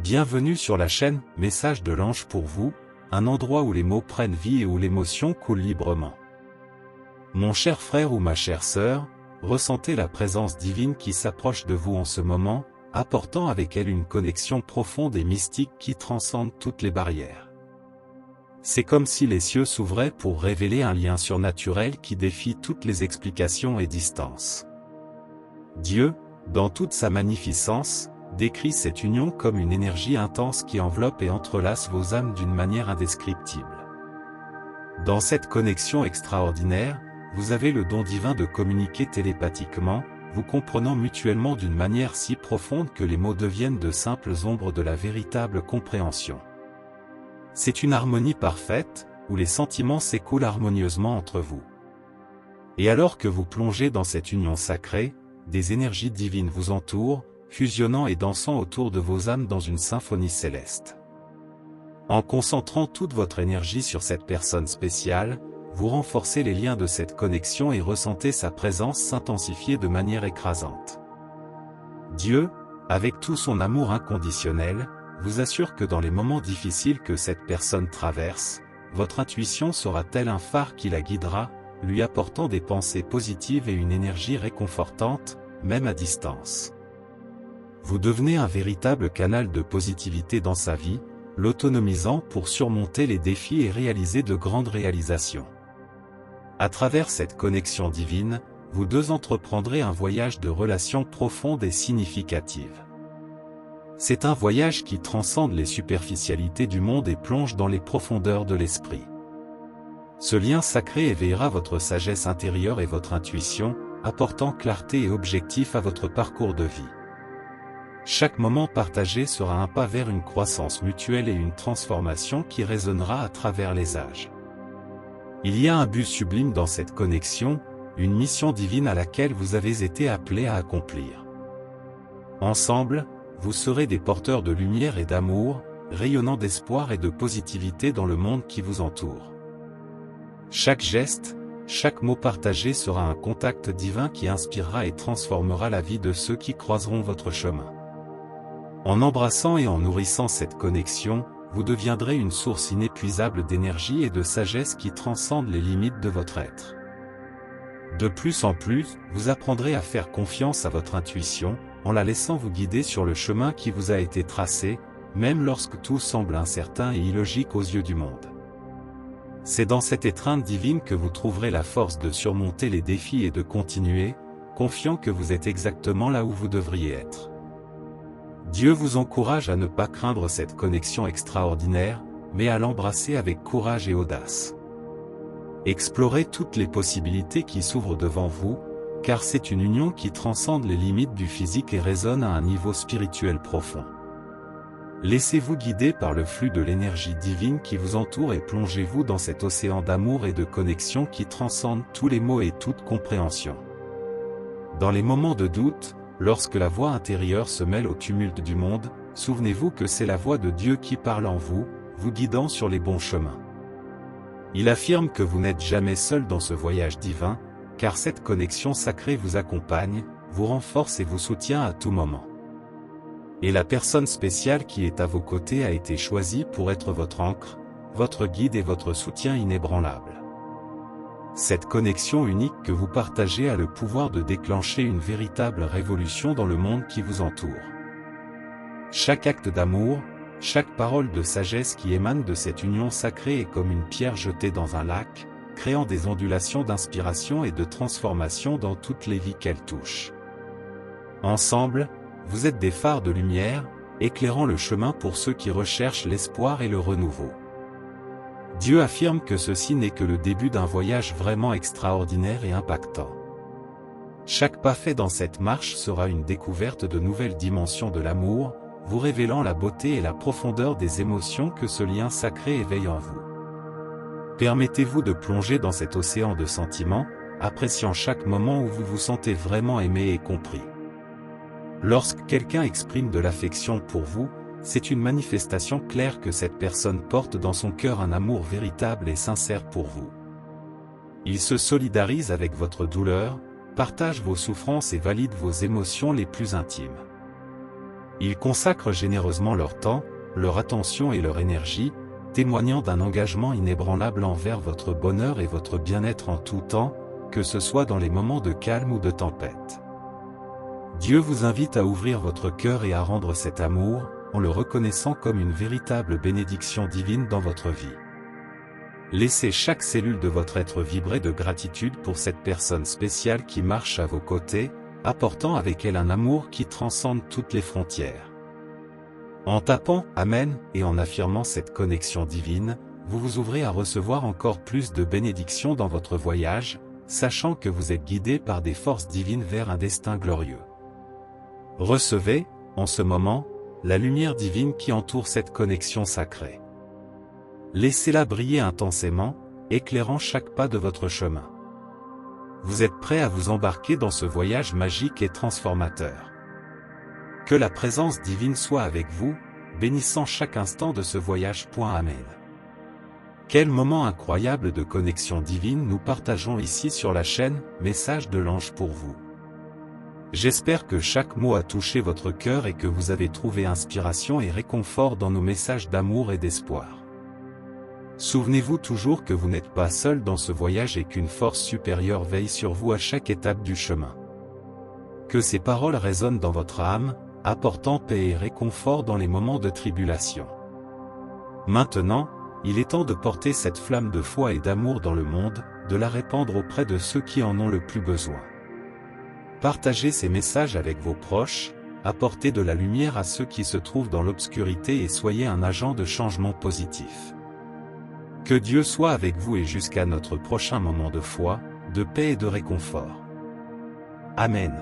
Bienvenue sur la chaîne Message de l'Ange pour vous, un endroit où les mots prennent vie et où l'émotion coule librement. Mon cher frère ou ma chère sœur, ressentez la présence divine qui s'approche de vous en ce moment, apportant avec elle une connexion profonde et mystique qui transcende toutes les barrières. C'est comme si les cieux s'ouvraient pour révéler un lien surnaturel qui défie toutes les explications et distances. Dieu, dans toute sa magnificence, décrit cette union comme une énergie intense qui enveloppe et entrelace vos âmes d'une manière indescriptible. Dans cette connexion extraordinaire, vous avez le don divin de communiquer télépathiquement, vous comprenant mutuellement d'une manière si profonde que les mots deviennent de simples ombres de la véritable compréhension. C'est une harmonie parfaite, où les sentiments s'écoulent harmonieusement entre vous. Et alors que vous plongez dans cette union sacrée, des énergies divines vous entourent, fusionnant et dansant autour de vos âmes dans une symphonie céleste. En concentrant toute votre énergie sur cette personne spéciale, vous renforcez les liens de cette connexion et ressentez sa présence s'intensifier de manière écrasante. Dieu, avec tout son amour inconditionnel, vous assure que dans les moments difficiles que cette personne traverse, votre intuition sera tel un phare qui la guidera, lui apportant des pensées positives et une énergie réconfortante, même à distance. Vous devenez un véritable canal de positivité dans sa vie, l'autonomisant pour surmonter les défis et réaliser de grandes réalisations. À travers cette connexion divine, vous deux entreprendrez un voyage de relations profondes et significatives. C'est un voyage qui transcende les superficialités du monde et plonge dans les profondeurs de l'esprit. Ce lien sacré éveillera votre sagesse intérieure et votre intuition, apportant clarté et objectif à votre parcours de vie. Chaque moment partagé sera un pas vers une croissance mutuelle et une transformation qui résonnera à travers les âges. Il y a un but sublime dans cette connexion, une mission divine à laquelle vous avez été appelés à accomplir. Ensemble, vous serez des porteurs de lumière et d'amour, rayonnant d'espoir et de positivité dans le monde qui vous entoure. Chaque geste, chaque mot partagé sera un contact divin qui inspirera et transformera la vie de ceux qui croiseront votre chemin. En embrassant et en nourrissant cette connexion, vous deviendrez une source inépuisable d'énergie et de sagesse qui transcende les limites de votre être. De plus en plus, vous apprendrez à faire confiance à votre intuition, en la laissant vous guider sur le chemin qui vous a été tracé, même lorsque tout semble incertain et illogique aux yeux du monde. C'est dans cette étreinte divine que vous trouverez la force de surmonter les défis et de continuer, confiant que vous êtes exactement là où vous devriez être. Dieu vous encourage à ne pas craindre cette connexion extraordinaire, mais à l'embrasser avec courage et audace. Explorez toutes les possibilités qui s'ouvrent devant vous, car c'est une union qui transcende les limites du physique et résonne à un niveau spirituel profond. Laissez-vous guider par le flux de l'énergie divine qui vous entoure et plongez-vous dans cet océan d'amour et de connexion qui transcende tous les mots et toute compréhension. Dans les moments de doute, lorsque la voix intérieure se mêle au tumulte du monde, souvenez-vous que c'est la voix de Dieu qui parle en vous, vous guidant sur les bons chemins. Il affirme que vous n'êtes jamais seul dans ce voyage divin, car cette connexion sacrée vous accompagne, vous renforce et vous soutient à tout moment. Et la personne spéciale qui est à vos côtés a été choisie pour être votre ancre, votre guide et votre soutien inébranlable. Cette connexion unique que vous partagez a le pouvoir de déclencher une véritable révolution dans le monde qui vous entoure. Chaque acte d'amour, chaque parole de sagesse qui émane de cette union sacrée est comme une pierre jetée dans un lac, créant des ondulations d'inspiration et de transformation dans toutes les vies qu'elle touche. Ensemble, vous êtes des phares de lumière, éclairant le chemin pour ceux qui recherchent l'espoir et le renouveau. Dieu affirme que ceci n'est que le début d'un voyage vraiment extraordinaire et impactant. Chaque pas fait dans cette marche sera une découverte de nouvelles dimensions de l'amour, vous révélant la beauté et la profondeur des émotions que ce lien sacré éveille en vous. Permettez-vous de plonger dans cet océan de sentiments, appréciant chaque moment où vous vous sentez vraiment aimé et compris. Lorsque quelqu'un exprime de l'affection pour vous, c'est une manifestation claire que cette personne porte dans son cœur un amour véritable et sincère pour vous. Il se solidarise avec votre douleur, partage vos souffrances et valide vos émotions les plus intimes. Ils consacrent généreusement leur temps, leur attention et leur énergie, témoignant d'un engagement inébranlable envers votre bonheur et votre bien-être en tout temps, que ce soit dans les moments de calme ou de tempête. Dieu vous invite à ouvrir votre cœur et à rendre cet amour, en le reconnaissant comme une véritable bénédiction divine dans votre vie. Laissez chaque cellule de votre être vibrer de gratitude pour cette personne spéciale qui marche à vos côtés, apportant avec elle un amour qui transcende toutes les frontières. En tapant « Amen » et en affirmant cette connexion divine, vous vous ouvrez à recevoir encore plus de bénédictions dans votre voyage, sachant que vous êtes guidé par des forces divines vers un destin glorieux. Recevez, en ce moment, la lumière divine qui entoure cette connexion sacrée. Laissez-la briller intensément, éclairant chaque pas de votre chemin. Vous êtes prêt à vous embarquer dans ce voyage magique et transformateur. Que la présence divine soit avec vous, bénissant chaque instant de ce voyage. Amen. Quel moment incroyable de connexion divine nous partageons ici sur la chaîne « Message de l'ange pour vous ». J'espère que chaque mot a touché votre cœur et que vous avez trouvé inspiration et réconfort dans nos messages d'amour et d'espoir. Souvenez-vous toujours que vous n'êtes pas seul dans ce voyage et qu'une force supérieure veille sur vous à chaque étape du chemin. Que ces paroles résonnent dans votre âme, apportant paix et réconfort dans les moments de tribulation. Maintenant, il est temps de porter cette flamme de foi et d'amour dans le monde, de la répandre auprès de ceux qui en ont le plus besoin. Partagez ces messages avec vos proches, apportez de la lumière à ceux qui se trouvent dans l'obscurité et soyez un agent de changement positif. Que Dieu soit avec vous et jusqu'à notre prochain moment de foi, de paix et de réconfort. Amen.